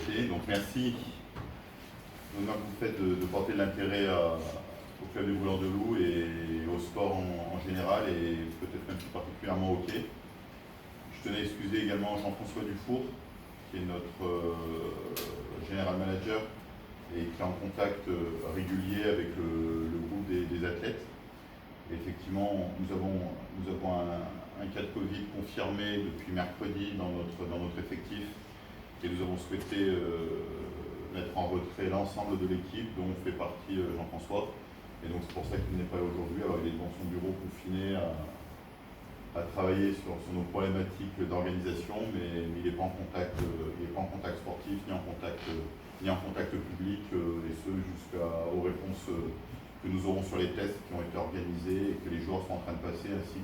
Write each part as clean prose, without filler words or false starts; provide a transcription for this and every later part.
invité. Donc merci l'honneur que vous faites de porter de l'intérêt au club des Brûleurs de Loups et au sport en général et peut-être même plus particulièrement au hockey. Je tenais à excuser également Jean-François Dufour, qui est notre général manager et qui est en contact régulier avec le groupe des athlètes. Et effectivement, nous avons un cas de Covid confirmé depuis mercredi dans notre effectif et nous avons souhaité mettre en retrait l'ensemble de l'équipe dont fait partie Jean-François. Et donc c'est pour ça qu'il n'est pas là aujourd'hui. Alors il est dans son bureau confiné à travailler sur nos problématiques d'organisation, mais il n'est pas en contact, sportif ni en contact public, et ce jusqu'aux réponses que nous aurons sur les tests qui ont été organisés et que les joueurs sont en train de passer, ainsi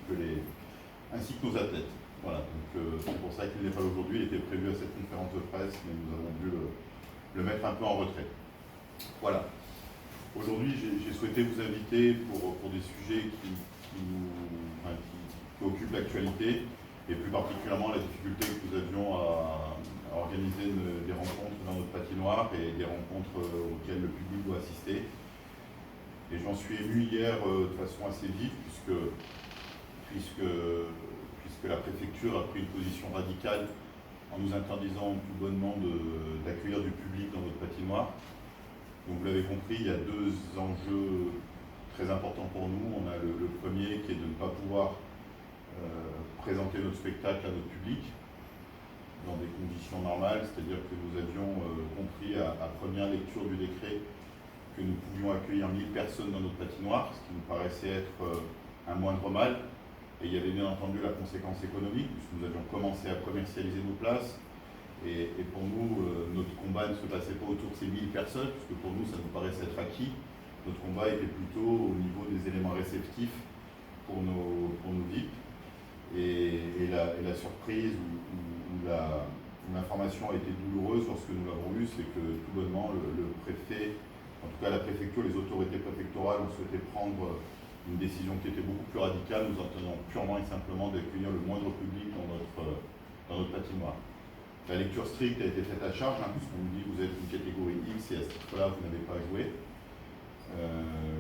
que nos athlètes. Voilà, donc c'est pour ça qu'il n'est pas là aujourd'hui. Il était prévu à cette conférence de presse, mais nous avons dû le mettre un peu en retrait. Voilà. Aujourd'hui, j'ai souhaité vous inviter pour des sujets qui occupent l'actualité, et plus particulièrement la difficulté que nous avions à organiser des rencontres dans notre patinoire et des rencontres auxquelles le public doit assister. Et j'en suis ému hier de façon assez vive, puisque la préfecture a pris une position radicale en nous interdisant tout bonnement d'accueillir du public dans notre patinoire. Donc vous l'avez compris, il y a deux enjeux très importants pour nous. On a le premier qui est de ne pas pouvoir présenter notre spectacle à notre public dans des conditions normales, c'est-à-dire que nous avions compris à première lecture du décret que nous pouvions accueillir 1000 personnes dans notre patinoire, ce qui nous paraissait être un moindre mal. Et il y avait bien entendu la conséquence économique, puisque nous avions commencé à commercialiser nos places. Et pour nous, notre combat ne se passait pas autour de ces 1000 personnes, puisque pour nous, ça nous paraissait être acquis. Notre combat était plutôt au niveau des éléments réceptifs pour nos VIP. Et la surprise ou l'information a été douloureuse lorsque nous l'avons eue, c'est que tout bonnement, le préfet, en tout cas la préfecture, les autorités préfectorales ont souhaité prendre une décision qui était beaucoup plus radicale, nous entendons purement et simplement d'accueillir le moindre public dans notre patinoire. La lecture stricte a été faite à charge, puisqu'on nous dit que vous êtes une catégorie X et à ce titre-là, vous n'avez pas joué.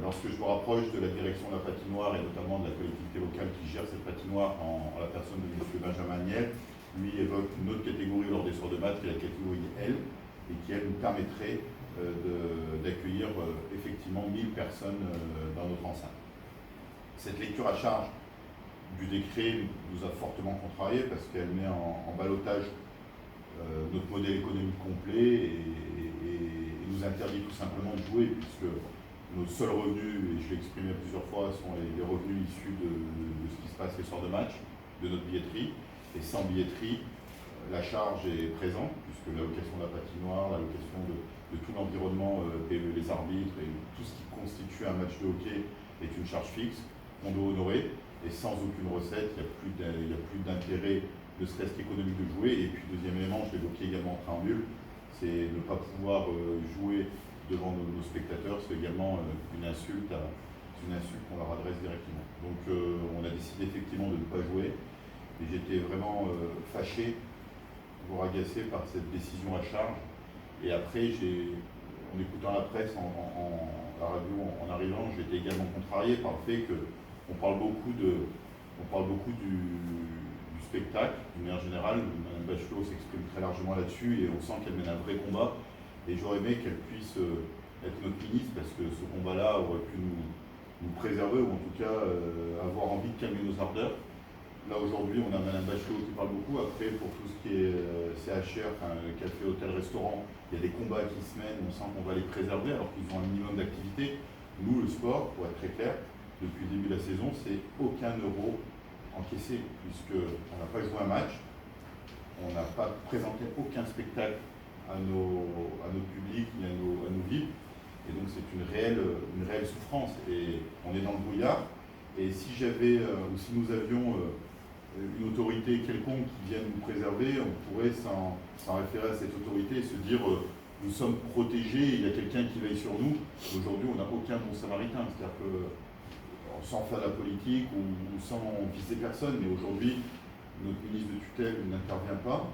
Lorsque je me rapproche de la direction de la patinoire et notamment de la collectivité locale qui gère cette patinoire en la personne de M. Benjamin Niel, lui évoque une autre catégorie lors des soirs de maths qui est la catégorie L et qui, elle, nous permettrait d'accueillir effectivement 1000 personnes dans notre enceinte. Cette lecture à charge du décret nous a fortement contrariés parce qu'elle met en ballottage notre modèle économique complet et nous interdit tout simplement de jouer, puisque nos seuls revenus, et je l'ai exprimé plusieurs fois, sont les revenus issus de ce qui se passe les soirs de match, de notre billetterie. Et sans billetterie, la charge est présente, puisque la location de la patinoire, la location de tout l'environnement, les arbitres et tout ce qui constitue un match de hockey est une charge fixe qu'on doit honorer. Et sans aucune recette, il n'y a plus d'intérêt, ne serait-ce qu'économique, de jouer. Et puis deuxième élément, je l'évoquais également en préambule, c'est ne pas pouvoir jouer devant nos spectateurs, c'est également une insulte qu'on leur adresse directement. Donc on a décidé effectivement de ne pas jouer, et j'étais vraiment fâché, voire agacé par cette décision à charge. Et après, en écoutant la presse, la radio, en arrivant, j'étais également contrarié par le fait qu'on parle beaucoup du spectacle, d'une manière générale. Mme Bachelot s'exprime très largement là-dessus et on sent qu'elle mène un vrai combat. Et j'aurais aimé qu'elle puisse être notre ministre, parce que ce combat-là aurait pu nous préserver, ou en tout cas avoir envie de calmer nos ardeurs. Là aujourd'hui, on a Mme Bachelot qui parle beaucoup. Après, pour tout ce qui est CHR, café, hôtel, restaurant, il y a des combats qui se mènent, on sent qu'on va les préserver alors qu'ils ont un minimum d'activité. Nous, le sport, pour être très clair, depuis le début de la saison, c'est aucun euro encaissé, puisqu'on n'a pas joué un match, on n'a pas présenté aucun spectacle à nos publics ni à nos VIP, et donc c'est une réelle souffrance, et on est dans le brouillard. Et si nous avions une autorité quelconque qui vienne nous préserver, on pourrait s'en référer à cette autorité et se dire nous sommes protégés, il y a quelqu'un qui veille sur nous. Aujourd'hui, on n'a aucun bon samaritain, c'est-à-dire que sans faire de la politique ou sans viser personne, mais aujourd'hui, notre ministre de tutelle n'intervient pas.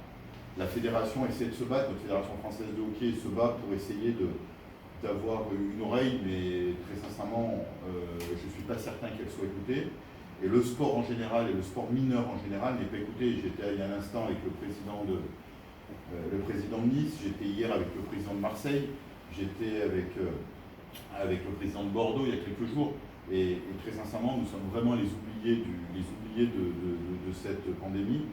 La fédération essaie de se battre, notre fédération française de hockey se bat pour essayer d'avoir une oreille, mais très sincèrement, je ne suis pas certain qu'elle soit écoutée. Et le sport en général et le sport mineur en général n'est pas écouté. J'étais il y a un instant avec le président de Nice, j'étais hier avec le président de Marseille, j'étais avec le président de Bordeaux il y a quelques jours. Et très sincèrement, nous sommes vraiment les oubliés de cette pandémie.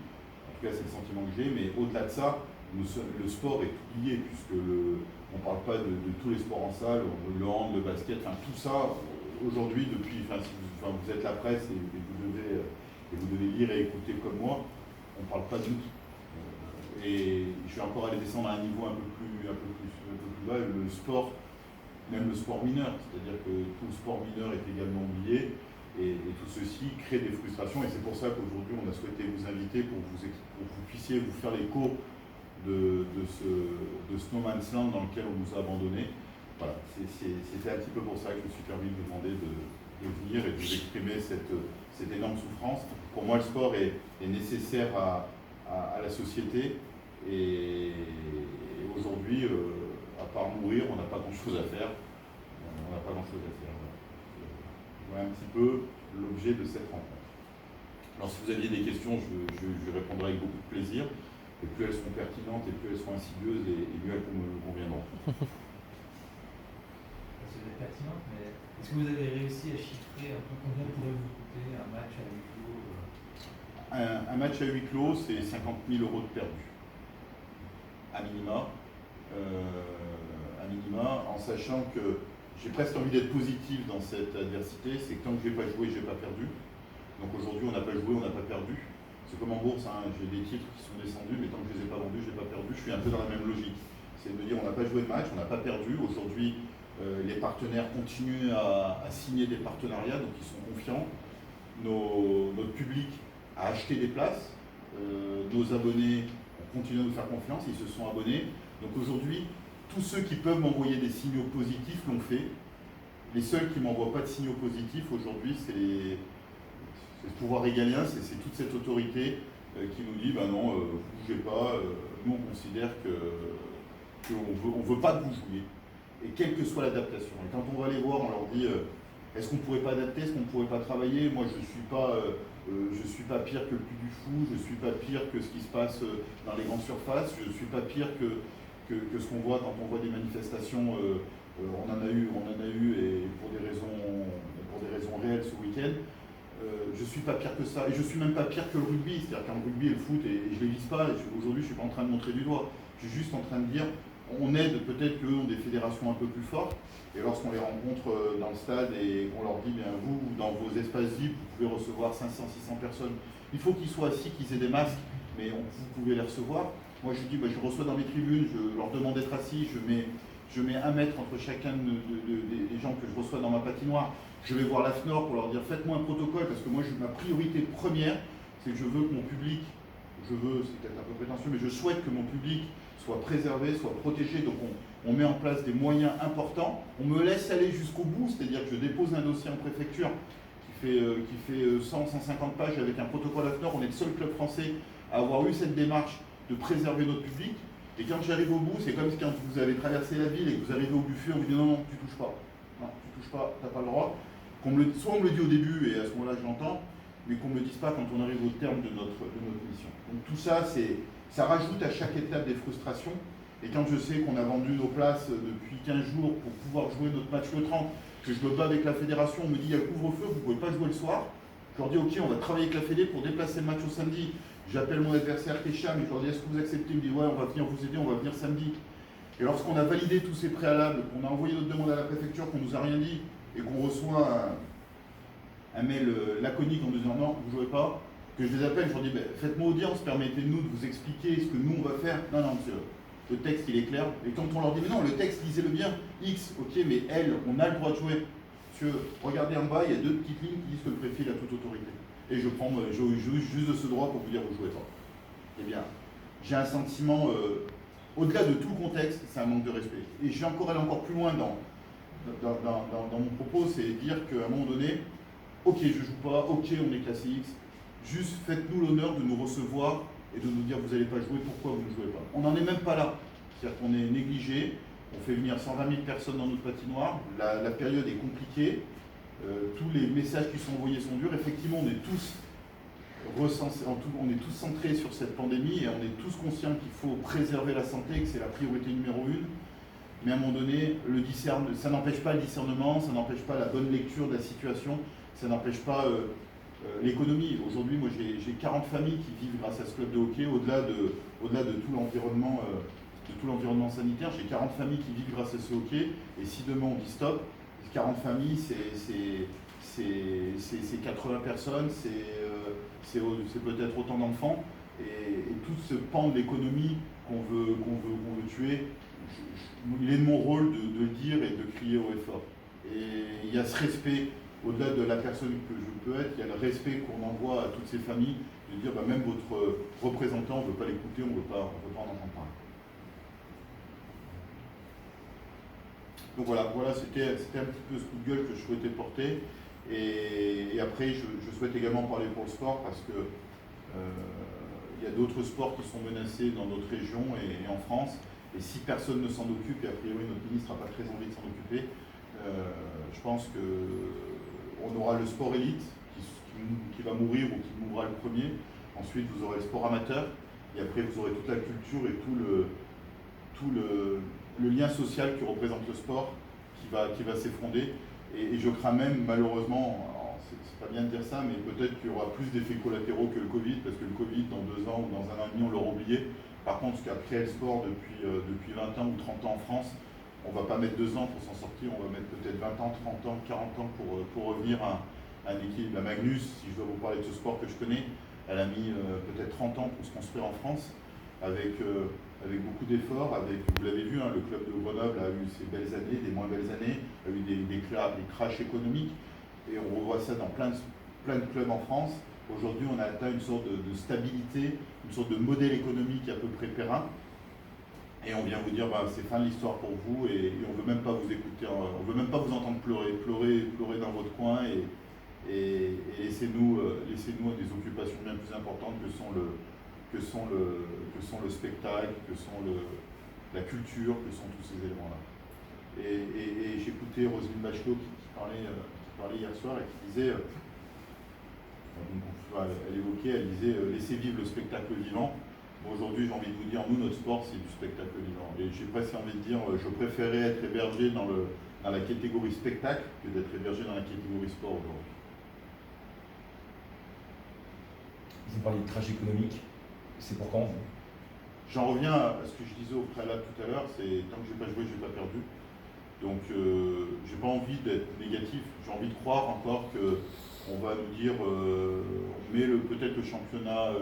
En tout cas, c'est le sentiment que j'ai. Mais au-delà de ça, le sport est oublié, puisque on ne parle pas de tous les sports en salle, le hand, le basket, enfin tout ça, aujourd'hui, depuis, vous êtes la presse et vous devez lire et écouter comme moi, on ne parle pas de nous. Et je vais encore aller descendre à un niveau un peu plus bas, le sport, même le sport mineur, c'est-à-dire que tout le sport mineur est également oublié, et tout ceci crée des frustrations, et c'est pour ça qu'aujourd'hui on a souhaité vous inviter pour que vous puissiez vous faire l'écho de ce no man's land dans lequel on nous a abandonnés. Voilà, c'était un petit peu pour ça que je me suis permis de vous demander de venir et de vous exprimer cette énorme souffrance. Pour moi, le sport est nécessaire à la société, et aujourd'hui, à part mourir, on n'a pas grand-chose à faire. Voilà un petit peu l'objet de cette rencontre. Alors si vous aviez des questions, je répondrai avec beaucoup de plaisir. Et plus elles seront pertinentes, et plus elles seront insidieuses, et mieux elles me conviendront. C'est pertinent, mais est-ce que vous avez réussi à chiffrer un peu combien pourrait vous coûter un match à huis clos? Un match à huis clos, c'est 50 000 € de perdu. À minima, en sachant que j'ai presque envie d'être positif dans cette adversité, c'est que tant que je n'ai pas joué, je n'ai pas perdu. Donc aujourd'hui, on n'a pas joué, on n'a pas perdu. C'est comme en bourse, hein, j'ai des titres qui sont descendus, mais tant que je ne les ai pas vendus, je n'ai pas perdu. Je suis un peu dans la même logique. C'est de me dire, on n'a pas joué de match, on n'a pas perdu. Aujourd'hui, les partenaires continuent à signer des partenariats, donc ils sont confiants. Notre public a acheté des places. Nos abonnés continuent à nous faire confiance, ils se sont abonnés. Donc aujourd'hui, tous ceux qui peuvent m'envoyer des signaux positifs l'ont fait. Les seuls qui ne m'envoient pas de signaux positifs aujourd'hui, c'est le pouvoir régalien, c'est toute cette autorité qui nous dit non, vous ne bougez pas, nous on considère qu'on ne veut pas que vous jouiez, et quelle que soit l'adaptation. Et quand on va les voir, on leur dit est-ce qu'on ne pourrait pas adapter, est-ce qu'on ne pourrait pas travailler? Moi je ne suis pas pire que le Puy du Fou, je ne suis pas pire que ce qui se passe dans les grandes surfaces, je ne suis pas pire que ce qu'on voit quand on voit des manifestations. On en a eu et pour des raisons réelles ce week-end. Je ne suis pas pire que ça, et je ne suis même pas pire que le rugby, c'est-à-dire qu'un rugby et le foot, et je ne les vise pas, aujourd'hui je ne suis pas en train de montrer du doigt, je suis juste en train de dire, on aide peut-être qu'eux ont des fédérations un peu plus fortes, et lorsqu'on les rencontre dans le stade et qu'on leur dit, bien vous, dans vos espaces libres, vous pouvez recevoir 500, 600 personnes, il faut qu'ils soient assis, qu'ils aient des masques, mais vous pouvez les recevoir. Moi je dis, je reçois dans mes tribunes, je leur demande d'être assis, je mets 1 mètre entre chacun des gens que je reçois dans ma patinoire. Je vais voir la FNOR pour leur dire faites-moi un protocole, parce que moi ma priorité première, c'est que je veux que mon public, c'est peut-être un peu prétentieux, mais je souhaite que mon public soit préservé, soit protégé. Donc on met en place des moyens importants. On me laisse aller jusqu'au bout, c'est-à-dire que je dépose un dossier en préfecture qui fait 100, 150 pages avec un protocole AFNOR. On est le seul club français à avoir eu cette démarche de préserver notre public. Et quand j'arrive au bout, c'est comme quand vous avez traversé la ville et que vous arrivez au buffet, on vous dit non, tu touches pas. Non, tu touches pas, t'as pas le droit. Soit on me le dit au début, et à ce moment-là je l'entends, mais qu'on ne me le dise pas quand on arrive au terme de notre mission. Donc tout ça, ça rajoute à chaque étape des frustrations. Et quand je sais qu'on a vendu nos places depuis 15 jours pour pouvoir jouer notre match le 30, que je me bats avec la fédération, on me dit il y a le couvre-feu, vous ne pouvez pas jouer le soir. Je leur dis ok, on va travailler avec la fédé pour déplacer le match au samedi. J'appelle mon adversaire Kécham et je leur dis est-ce que vous acceptez? Il me dit ouais, on va venir vous aider, on va venir samedi. Et lorsqu'on a validé tous ces préalables, qu'on a envoyé notre demande à la préfecture, qu'on nous a rien dit, et qu'on reçoit un mail laconique en nous disant non, vous ne jouez pas, que je les appelle, je leur dis faites-moi audience, permettez-nous de vous expliquer ce que nous on va faire. Non, non, monsieur, le texte il est clair. Et quand on leur dit mais non, le texte, lisez-le bien, X, ok, mais elle, on a le droit de jouer. Monsieur, regardez en bas, il y a 2 petites lignes qui disent que le préfet il a toute autorité. Et je jouis juste de ce droit pour vous dire vous jouez pas. Eh bien, j'ai un sentiment, au-delà de tout le contexte, c'est un manque de respect. Et je vais encore aller encore plus loin dans mon propos, c'est dire qu'à un moment donné, ok, je joue pas, ok, on est classé X, juste faites-nous l'honneur de nous recevoir et de nous dire vous n'allez pas jouer, pourquoi vous ne jouez pas. On n'en est même pas là. C'est-à-dire qu'on est négligé, on fait venir 120 000 personnes dans notre patinoire, la période est compliquée, tous les messages qui sont envoyés sont durs. Effectivement, on est tous centrés sur cette pandémie et on est tous conscients qu'il faut préserver la santé, que c'est la priorité numéro 1. Mais à un moment donné, ça n'empêche pas le discernement, ça n'empêche pas la bonne lecture de la situation, ça n'empêche pas l'économie. Aujourd'hui, moi j'ai 40 familles qui vivent grâce à ce club de hockey, au-delà de tout l'environnement sanitaire. J'ai 40 familles qui vivent grâce à ce hockey, et si demain on dit stop, 40 familles, c'est 80 personnes, c'est peut-être autant d'enfants, et tout ce pan de l'économie qu'on veut tuer, il est de mon rôle de le dire et de crier haut et fort. Et il y a ce respect, au-delà de la personne que je peux être, il y a le respect qu'on envoie à toutes ces familles, de dire même votre représentant, on ne veut pas l'écouter, on ne veut pas en entendre parler. Donc voilà, c'était un petit peu ce coup de gueule que je souhaitais porter. Et après, je souhaite également parler pour le sport parce que il y a d'autres sports qui sont menacés dans notre région et en France. Et si personne ne s'en occupe, et a priori notre ministre n'a pas très envie de s'en occuper, je pense qu'on aura le sport élite qui va mourir ou qui mourra le premier. Ensuite, vous aurez le sport amateur. Et après, vous aurez toute la culture et tout le lien social que représente le sport qui va s'effondrer. Et je crains même, malheureusement, c'est pas bien de dire ça, mais peut-être qu'il y aura plus d'effets collatéraux que le Covid, parce que le Covid, dans 2 ans ou dans 1 an et demi, on l'aura oublié. Par contre, ce qu'a créé le sport depuis 20 ans ou 30 ans en France, on ne va pas mettre 2 ans pour s'en sortir, on va mettre peut-être 20 ans, 30 ans, 40 ans pour revenir à un équilibre. La Magnus, si je dois vous parler de ce sport que je connais, elle a mis peut-être 30 ans pour se construire en France, avec beaucoup d'efforts, vous l'avez vu, hein, le club de Grenoble a eu ses belles années, des moins belles années, a eu des crashs économiques, et on revoit ça dans plein de clubs en France. Aujourd'hui, on a atteint une sorte de stabilité, une sorte de modèle économique à peu près périn, et on vient vous dire c'est fin de l'histoire pour vous, et on ne veut même pas vous écouter, on ne veut même pas vous entendre pleurer dans votre coin, et laissez-nous des occupations bien plus importantes que sont le spectacle, que sont la culture, que sont tous ces éléments-là. Et j'écoutais Roselyne Bachelot qui parlait hier soir et qui disait, elle disait laissez vivre le spectacle vivant. Bon, aujourd'hui, j'ai envie de vous dire, nous, notre sport, c'est du spectacle vivant. Et j'ai presque envie de dire, je préférais être hébergé dans la catégorie spectacle que d'être hébergé dans la catégorie sport aujourd'hui. Vous parlez de crash économique. C'est pour quand? J'en reviens à ce que je disais au préalable tout à l'heure, c'est tant que je n'ai pas joué, je n'ai pas perdu. Donc j'ai pas envie d'être négatif, j'ai envie de croire encore qu'on va nous dire on met peut-être le championnat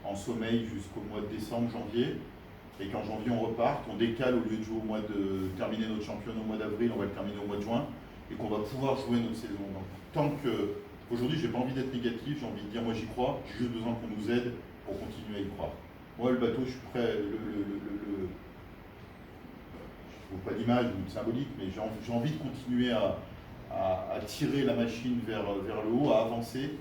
en sommeil jusqu'au mois de décembre, janvier, et qu'en janvier on repart, qu'on décale au lieu de jouer terminer notre championnat au mois d'avril, on va le terminer au mois de juin, et qu'on va pouvoir jouer notre saison. Donc, tant que aujourd'hui j'ai pas envie d'être négatif, j'ai envie de dire moi j'y crois, j'ai juste besoin qu'on nous aide pour continuer à y croire. Moi, le bateau, je suis prêt, je ne trouve pas d'image ou de symbolique, mais j'ai envie de continuer à tirer la machine vers le haut, à avancer.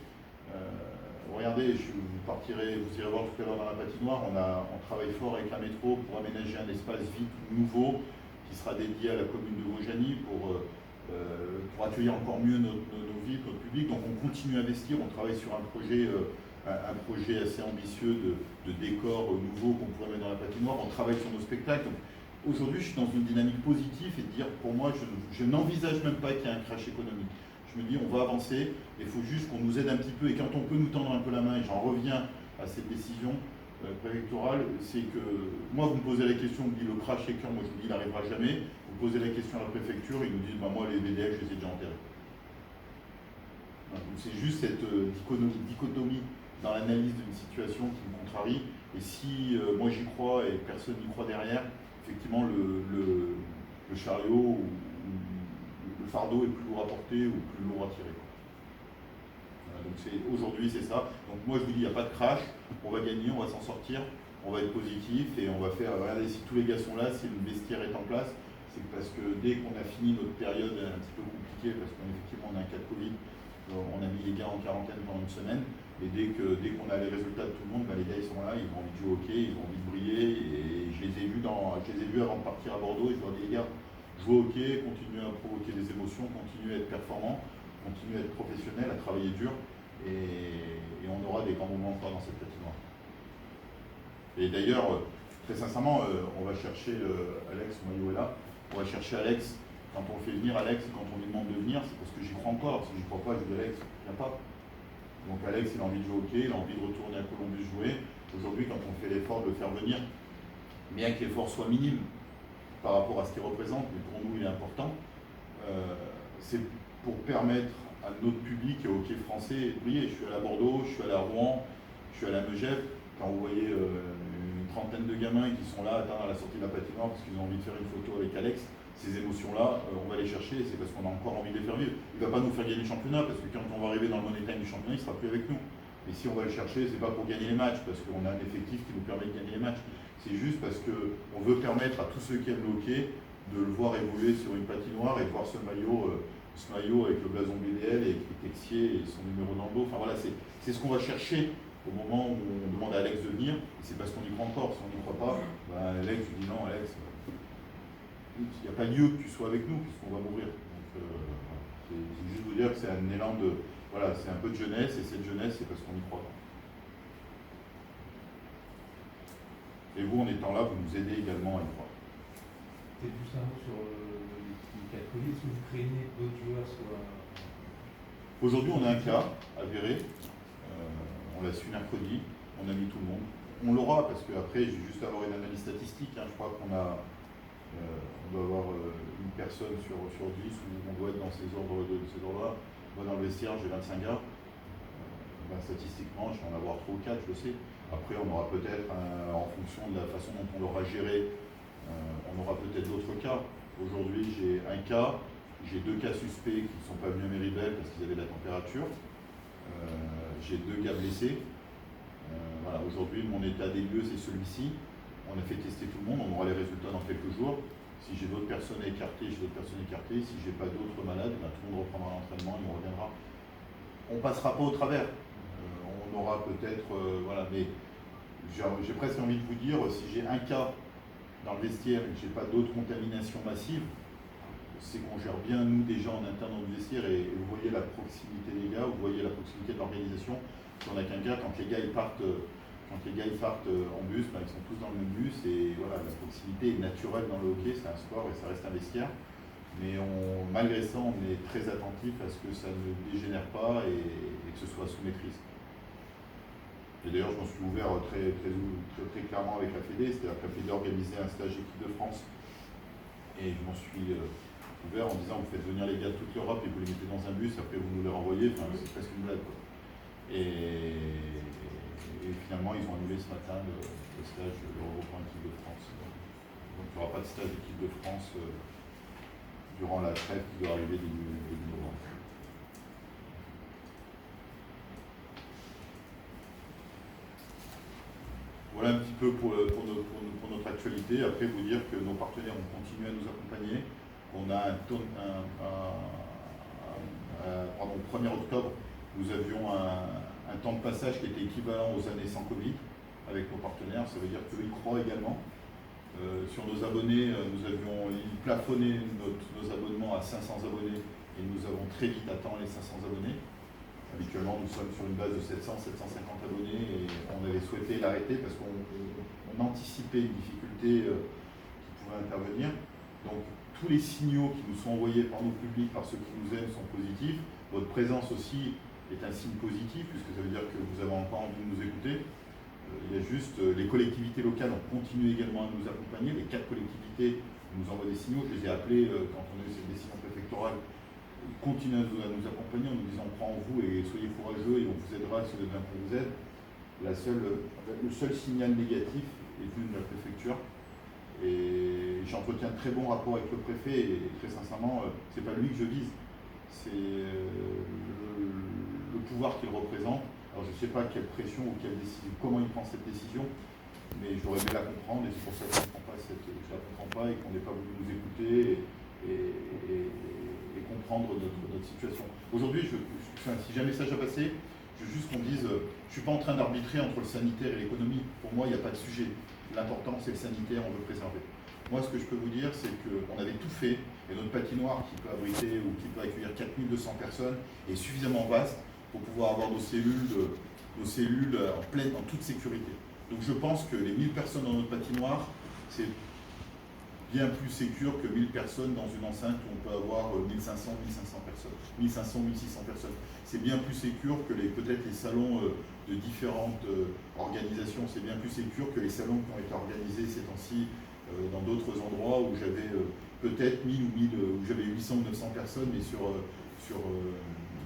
Regardez, vous irez voir tout à l'heure dans la patinoire, on travaille fort avec la métro pour aménager un espace vide nouveau qui sera dédié à la commune de Vaujany pour accueillir encore mieux nos villes, notre public. Donc on continue à investir, on travaille sur un projet assez ambitieux de décor nouveau qu'on pourrait mettre dans la patinoire, on travaille sur nos spectacles. Aujourd'hui, je suis dans une dynamique positive et de dire, pour moi, je n'envisage même pas qu'il y ait un crash économique. Je me dis, on va avancer, il faut juste qu'on nous aide un petit peu, et quand on peut nous tendre un peu la main, et j'en reviens à cette décision préfectorale, c'est que, moi, vous me posez la question, vous me dites, le crash est quand? Moi, je vous dis, il n'arrivera jamais. Vous posez la question à la préfecture, ils nous disent, moi, les VDF, je les ai déjà enterrés. Donc c'est juste cette dichotomie dans l'analyse d'une situation qui me contrarie, et si moi j'y crois et personne n'y croit derrière, effectivement le chariot ou le fardeau est plus lourd à porter ou plus lourd à tirer. Voilà, donc aujourd'hui c'est ça. Donc moi je vous dis, il n'y a pas de crash, on va gagner, on va s'en sortir, on va être positif et on va faire, regardez, si tous les gars sont là, si le vestiaire est en place, c'est parce que dès qu'on a fini notre période un petit peu compliquée, parce qu'effectivement on a un cas de Covid, on a mis les gars en quarantaine pendant une semaine, Et dès qu'on a les résultats de tout le monde, les gars ils sont là, ils ont envie de jouer au hockey, ils ont envie de briller. Et je les ai vus avant de partir à Bordeaux et je leur dis les gars, jouez au hockey, continuez à provoquer des émotions, continuez à être performants, continuez à être professionnels, à travailler dur. Et on aura des grands moments encore dans cette patinoire. Et d'ailleurs, très sincèrement, on va chercher Alex, mon maillot est là, on va chercher Alex. Quand on fait venir Alex, quand on lui demande de venir, c'est parce que j'y crois encore. Si j'y crois pas, je dis Alex, viens pas. Donc Alex, il a envie de jouer au hockey, il a envie de retourner à Columbus jouer. Aujourd'hui, quand on fait l'effort de le faire venir, bien que l'effort soit minime par rapport à ce qu'il représente, mais pour nous il est important, c'est pour permettre à notre public et au hockey français de briller. Je suis allé à Bordeaux, je suis allé à Rouen, je suis allé à Megève. Quand vous voyez une trentaine de gamins qui sont là à la sortie de la patinoire parce qu'ils ont envie de faire une photo avec Alex, ces émotions-là, on va les chercher, c'est parce qu'on a encore envie de les faire vivre. Il ne va pas nous faire gagner le championnat, parce que quand on va arriver dans le money time du championnat, il ne sera plus avec nous. Et si on va le chercher, ce n'est pas pour gagner les matchs, parce qu'on a un effectif qui nous permet de gagner les matchs. C'est juste parce qu'on veut permettre à tous ceux qui aiment le hockey de le voir évoluer sur une patinoire et de voir ce maillot avec le blason BDL et écrit Texier et son numéro dans le dos. Enfin voilà, c'est ce qu'on va chercher au moment où on demande à Alex de venir. Et c'est parce qu'on y croit encore. Si on n'y croit pas, Alex, je dis non, Alex. Il n'y a pas lieu que tu sois avec nous puisqu'on va mourir. Donc, c'est juste vous dire que c'est un élan de... Voilà, c'est un peu de jeunesse et cette jeunesse, c'est parce qu'on y croit. Et vous, en étant là, vous nous aidez également à y croire. Peut-être juste un mot sur les cas de Covid. Est-ce que vous craignez que d'autres joueurs soient... Aujourd'hui, on a un cas avéré. On l'a su mercredi. On a mis tout le monde. On l'aura parce qu'après, je vais juste avoir une analyse statistique. Je crois qu'on a... on doit avoir une personne sur 10 où on doit être dans ces ordres-là. Moi, dans le vestiaire, j'ai 25 gars. Statistiquement, je vais en avoir 3 ou 4, je le sais. Après, on aura peut-être, en fonction de la façon dont on l'aura géré, on aura peut-être d'autres cas. Aujourd'hui, j'ai un cas, j'ai 2 cas suspects qui ne sont pas venus à Méribel parce qu'ils avaient de la température. J'ai 2 gars blessés. Voilà, aujourd'hui, mon état des lieux, c'est celui-ci. On a fait tester tout le monde, on aura les résultats dans quelques jours. Si j'ai d'autres personnes écartées, j'ai d'autres personnes écartées. Si je n'ai pas d'autres malades, tout le monde reprendra l'entraînement et on reviendra. On ne passera pas au travers. On aura peut-être... voilà, mais j'ai presque envie de vous dire, si j'ai un cas dans le vestiaire et que je n'ai pas d'autres contaminations massives, c'est qu'on gère bien, nous, déjà en interne dans le vestiaire et vous voyez la proximité des gars, vous voyez la proximité de l'organisation. Si on n'a qu'un gars, quand les gars ils partent en bus, ils sont tous dans le même bus et voilà, la proximité est naturelle dans le hockey, c'est un sport et ça reste un vestiaire. Mais malgré ça, on est très attentif à ce que ça ne dégénère pas et que ce soit sous maîtrise. Et d'ailleurs, je m'en suis ouvert très clairement avec la Fédé, c'est-à-dire que la Fédé organisait un stage équipe de France. Et je m'en suis ouvert en disant, vous faites venir les gars de toute l'Europe et vous les mettez dans un bus, après vous nous les renvoyez, enfin, c'est presque une blague. Et finalement, ils ont annulé ce matin le stage de l'Européen équipe de France. Donc il n'y aura pas de stage équipe de France durant la trêve qui doit arriver début novembre. Voilà un petit peu pour notre actualité. Après, vous dire que nos partenaires ont continué à nous accompagner. On a au 1er octobre, nous avions un temps de passage qui était équivalent aux années sans Covid avec nos partenaires. Ça veut dire qu'ils croient également. Sur nos abonnés, nous avions plafonné nos abonnements à 500 abonnés et nous avons très vite atteint les 500 abonnés. Habituellement, nous sommes sur une base de 700-750 abonnés et on avait souhaité l'arrêter parce qu'on anticipait une difficulté qui pouvait intervenir. Donc, tous les signaux qui nous sont envoyés par nos publics, par ceux qui nous aiment, sont positifs. Votre présence aussi est un signe positif puisque ça veut dire que vous avez encore envie de nous écouter. Il y a juste, les collectivités locales ont continué également à nous accompagner. Les 4 collectivités nous envoient des signaux. Je les ai appelés quand on a eu cette décision préfectorale. Ils continuent à nous accompagner en nous disant on croit en vous et soyez courageux et on vous aidera si vous avez besoin qu'on vous aide. Le seul signal négatif est venu de la préfecture. Et j'entretiens un très bon rapport avec le préfet et très sincèrement, c'est pas lui que je vise. C'est le pouvoir qu'il représente. Alors je ne sais pas quelle pression ou quelle décision, comment il prend cette décision, mais j'aurais aimé la comprendre et c'est pour ça que je ne la comprends pas et qu'on n'ait pas voulu nous écouter et comprendre notre situation. Aujourd'hui, si j'ai un message à passer, Je veux juste qu'on dise, je ne suis pas en train d'arbitrer entre le sanitaire et l'économie. Pour moi, il n'y a pas de sujet. L'important, c'est le sanitaire, on veut préserver. Moi, ce que je peux vous dire, c'est qu'on avait tout fait, et notre patinoire qui peut abriter ou qui peut accueillir 4200 personnes est suffisamment vaste pour pouvoir avoir nos cellules en toute sécurité. Donc je pense que les 1000 personnes dans notre patinoire, c'est bien plus sécure que 1000 personnes dans une enceinte où on peut avoir 1500 personnes, 1500, 1600 personnes. C'est bien plus sécure que peut-être les salons de différentes organisations. C'est bien plus sécure que les salons qui ont été organisés ces temps-ci dans d'autres endroits où j'avais peut-être 1000 où j'avais 800 ou 900 personnes, mais sur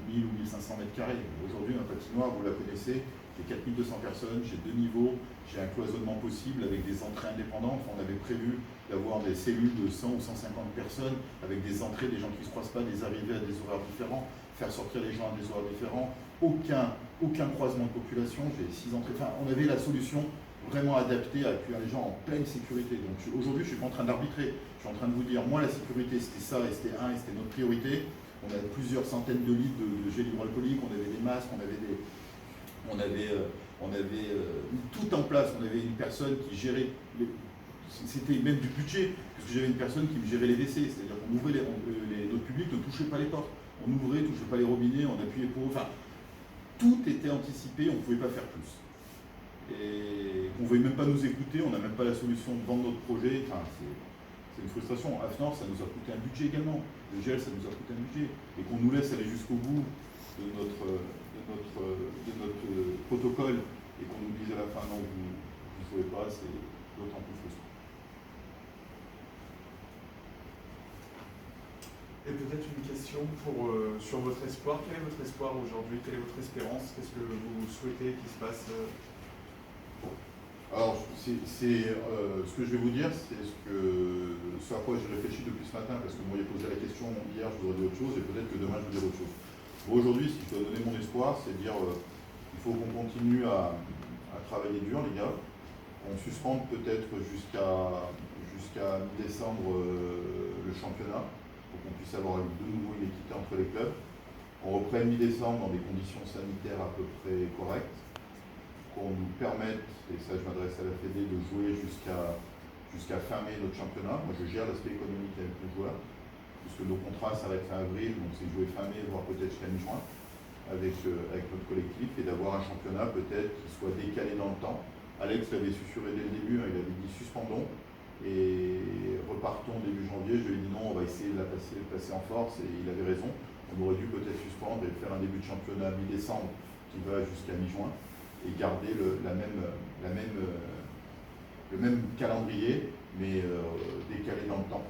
1000 ou 1500 mètres carrés. Aujourd'hui, ma patinoire, vous la connaissez, j'ai 4200 personnes, j'ai 2 niveaux, j'ai un cloisonnement possible avec des entrées indépendantes. On avait prévu d'avoir des cellules de 100 ou 150 personnes avec des entrées, des gens qui ne se croisent pas, des arrivées à des horaires différents, faire sortir les gens à des horaires différents, aucun croisement de population, j'ai 6 entrées. Enfin, on avait la solution vraiment adaptée à accueillir les gens en pleine sécurité. Donc aujourd'hui, je ne suis pas en train d'arbitrer, je suis en train de vous dire, moi la sécurité c'était ça, et c'était notre priorité. On avait plusieurs centaines de litres de gel hydroalcoolique, on avait des masques, on avait tout en place. On avait une personne qui gérait, c'était même du budget, parce que j'avais une personne qui me gérait les WC, c'est-à-dire qu'on ouvrait notre public ne touchait pas les portes, on ouvrait, ne touchait pas les robinets, on appuyait pour eux, enfin, tout était anticipé, on ne pouvait pas faire plus. Et on ne voulait même pas nous écouter, on n'a même pas la solution de vendre notre projet, enfin, c'est une frustration. AFNOR, ça nous a coûté un budget également, le GEL, ça nous a coûté un budget, et qu'on nous laisse aller jusqu'au bout de notre protocole et qu'on nous dise à la fin non, vous ne pouvez pas, c'est d'autant plus frustrant. Et peut-être une question sur votre espoir. Quel est votre espoir aujourd'hui? Quelle est votre espérance? Qu'est-ce que vous souhaitez qu'il se passe? Alors, ce que je vais vous dire, c'est ce à quoi j'ai réfléchi depuis ce matin, parce que vous m'auriez posé la question hier, je vous aurais dit autre chose, et peut-être que demain, je vous dirai autre chose. Bon, aujourd'hui, si je dois donner mon espoir, c'est de dire il faut qu'on continue à travailler dur, les gars. On suspende peut-être jusqu'à mi-décembre le championnat, pour qu'on puisse avoir de nouveau une équité entre les clubs. On reprenne mi-décembre dans des conditions sanitaires à peu près correctes, qu'on nous permette, et ça je m'adresse à la Fédé, de jouer jusqu'à fin mai notre championnat. Moi je gère l'aspect économique avec les joueurs, puisque nos contrats s'arrêtent fin avril, donc c'est jouer fin mai, voire peut-être jusqu'à mi-juin, avec notre collectif, et d'avoir un championnat peut-être qui soit décalé dans le temps. Alex l'avait susurré dès le début, il avait dit suspendons et repartons début janvier. Je lui ai dit non, on va essayer de la passer en force, et il avait raison. On aurait dû peut-être suspendre et faire un début de championnat mi-décembre qui va jusqu'à mi-juin, et garder le même calendrier, mais décalé dans le temps.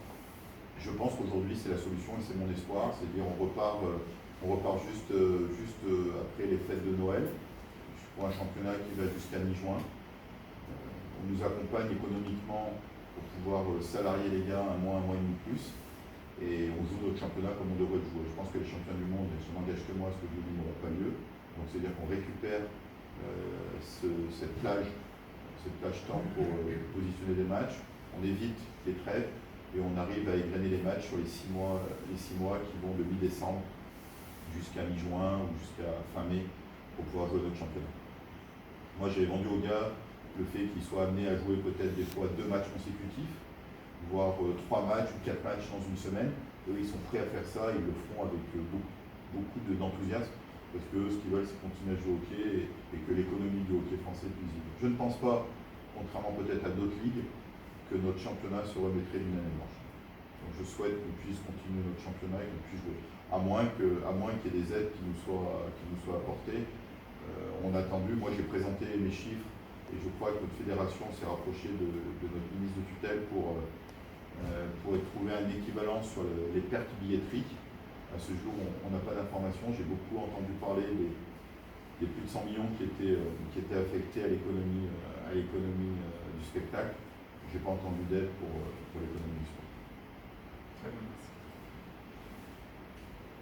Je pense qu'aujourd'hui c'est la solution et c'est mon espoir, c'est-à-dire on repart juste après les fêtes de Noël pour un championnat qui va jusqu'à mi-juin. On nous accompagne économiquement pour pouvoir salarier les gars un mois et demi de plus, et on joue notre championnat comme on devrait le jouer. Je pense que les championnats du monde, je m'engage que moi, ce que je vous dis n'aura pas lieu. Donc c'est-à-dire qu'on récupère cette plage temps pour positionner des matchs, on évite les trêves et on arrive à égrener les matchs sur les 6 mois qui vont de mi-décembre jusqu'à mi-juin ou jusqu'à fin mai pour pouvoir jouer notre championnat. Moi j'ai vendu aux gars le fait qu'ils soient amenés à jouer peut-être des fois 2 matchs consécutifs, voire 3 matchs ou 4 matchs dans une semaine. Eux ils sont prêts à faire ça, ils le feront avec beaucoup d'enthousiasme, parce que ce qu'ils veulent c'est continuer à jouer au hockey et que l'économie du hockey français puisse vivre. Je ne pense pas, contrairement peut-être à d'autres ligues, que notre championnat se remettrait d'une année blanche. Donc je souhaite qu'on puisse continuer notre championnat et qu'on puisse jouer. À moins qu'il y ait des aides qui nous soient apportées. On a attendu, moi j'ai présenté mes chiffres et je crois que notre fédération s'est rapprochée de notre ministre de tutelle pour trouver un équivalent sur les pertes billetteries. À ce jour, on n'a pas d'informations. J'ai beaucoup entendu parler des plus de 100 millions qui étaient affectés à l'économie du spectacle. Je n'ai pas entendu d'aide pour l'économie du sport. Très bien, merci.